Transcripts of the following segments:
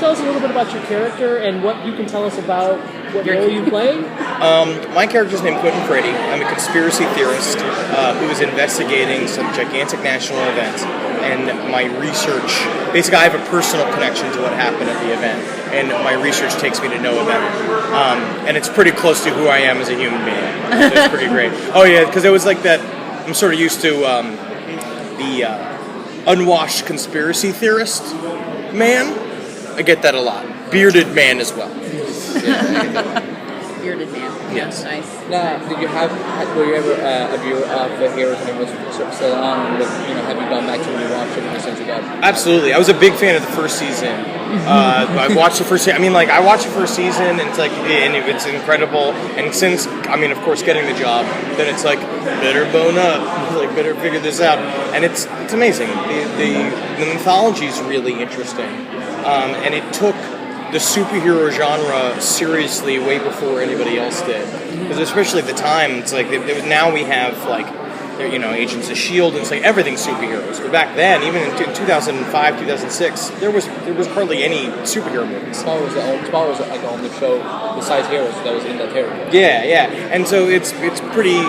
tell us a little bit about your character and what you can tell us about what role you play? My character's named Quentin Freddy. I'm a conspiracy theorist who is investigating some gigantic national event. And my research, basically I have a personal connection to what happened at the event. And my research takes me to know them. And it's pretty close to who I am as a human being. It's pretty great. Oh yeah, because it was like that, I'm sort of used to the unwashed conspiracy theorist man. I get that a lot. Bearded man as well. Bearded man. Yes. Nice. Now, were you ever a viewer of the Heroes when it was still on? Have you gone back to rewatch it since you got? Absolutely. I was a big fan of the first season. I watched the first season. I mean, like, I watched the first season, and it's like, and it's incredible. And since, I mean, of course, getting the job, then it's like, better bone up, like, better figure this out. And it's amazing. The mythology is really interesting. And it took the superhero genre seriously way before anybody else did. Because especially at the time, it's like, now we have, like, Agents of S.H.I.E.L.D., and it's like everything's superheroes. But back then, even in 2005, 2006, there was hardly any superhero movies. Spawn was like on the show besides Heroes that was in that territory. Yeah. And so it's pretty...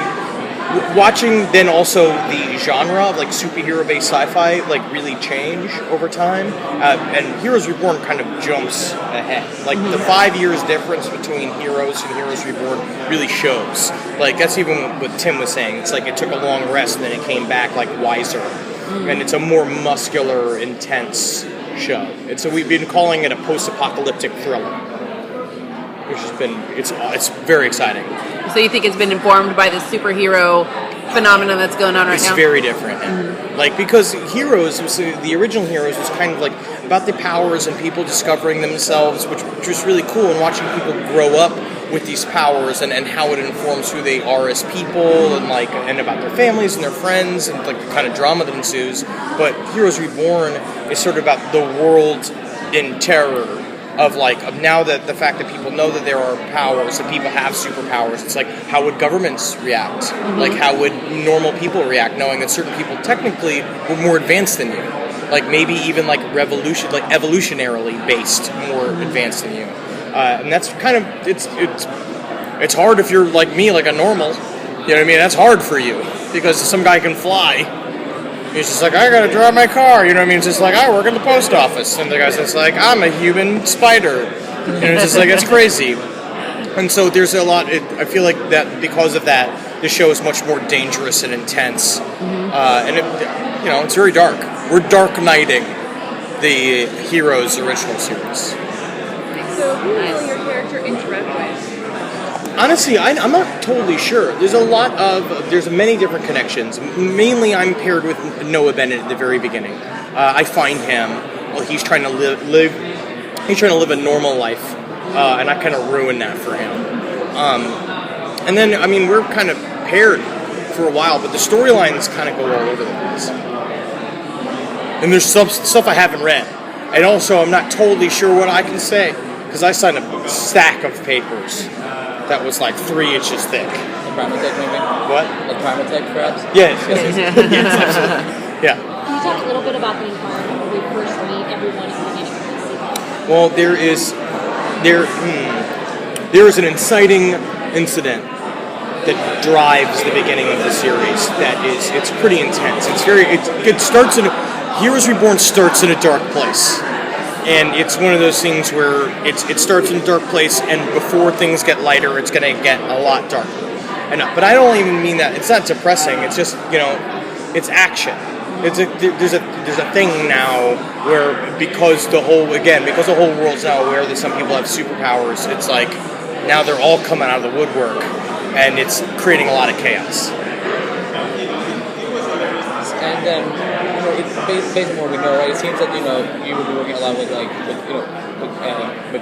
Watching then also the genre of like superhero-based sci-fi like really change over time, and Heroes Reborn kind of jumps ahead. Like the 5 years difference between Heroes and Heroes Reborn really shows. Like that's even what Tim was saying. It's like it took a long rest and then it came back like wiser, and it's a more muscular, intense show. And so we've been calling it a post-apocalyptic thriller, which has been it's very exciting. So you think it's been informed by the superhero phenomenon that's going on right now? It's very different. Like, because Heroes, the original Heroes was kind of like about the powers and people discovering themselves, which was really cool, and watching people grow up with these powers and how it informs who they are as people and about their families and their friends and like the kind of drama that ensues. But Heroes Reborn is sort of about the world in terror. Of now that the fact that people know that there are powers, that people have superpowers, it's like, how would governments react? Like, how would normal people react, knowing that certain people technically were more advanced than you? Like, maybe even evolutionarily based, more advanced than you. And that's kind of, it's hard if you're like me, like a normal. You know what I mean? That's hard for you, because some guy can fly. He's just like, I gotta drive my car, you know what I mean? It's just like, I work at the post office. And the guy's just like, I'm a human spider. And it's just like, it's crazy. And so there's a lot, I feel like that because of that, the show is much more dangerous and intense. And it's very dark. We're dark knighting the Heroes original series. So who will your character interact with? Honestly, I'm not totally sure. There's many different connections. Mainly, I'm paired with Noah Bennett at the very beginning. I find him while he's trying to live a normal life, and I kind of ruin that for him. And then, I mean, we're kind of paired for a while, but the storylines kind of go all over the place. And there's some stuff I haven't read, and also I'm not totally sure what I can say because I signed a stack of papers. That was like 3 inches thick. A Primatech maybe? What? A Primatech perhaps? Yes, absolutely. Yeah. Can you talk a little bit about the environment where we first meet everyone at the beginning of the season? Well, there is an inciting incident that drives the beginning of the series. It's pretty intense. Heroes Reborn starts in a dark place. And it's one of those things where it starts in a dark place, and before things get lighter, it's going to get a lot darker. But I don't even mean that. It's not depressing. It's just, it's action. There's a thing now where because the whole world's now aware that some people have superpowers, it's like now they're all coming out of the woodwork, and it's creating a lot of chaos. And then, based on what we know, right? It seems that you will be working a lot with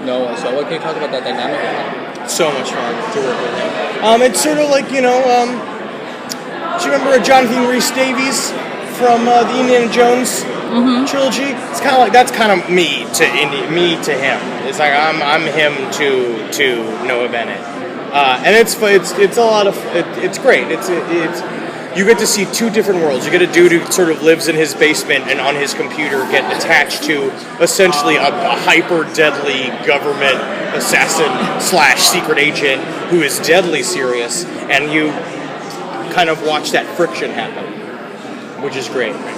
Noah. So, what can you talk about that dynamic with him? So much fun to work with him. It's sort of like do you remember Jonathan Rhys Davies from the Indiana Jones trilogy? It's kind of like that's kind of me to him. It's like I'm him to Noah Bennett, and it's a lot of it's great. It's you get to see two different worlds. You get a dude who sort of lives in his basement and on his computer get attached to essentially a hyper-deadly government assassin / secret agent who is deadly serious, and you kind of watch that friction happen, which is great.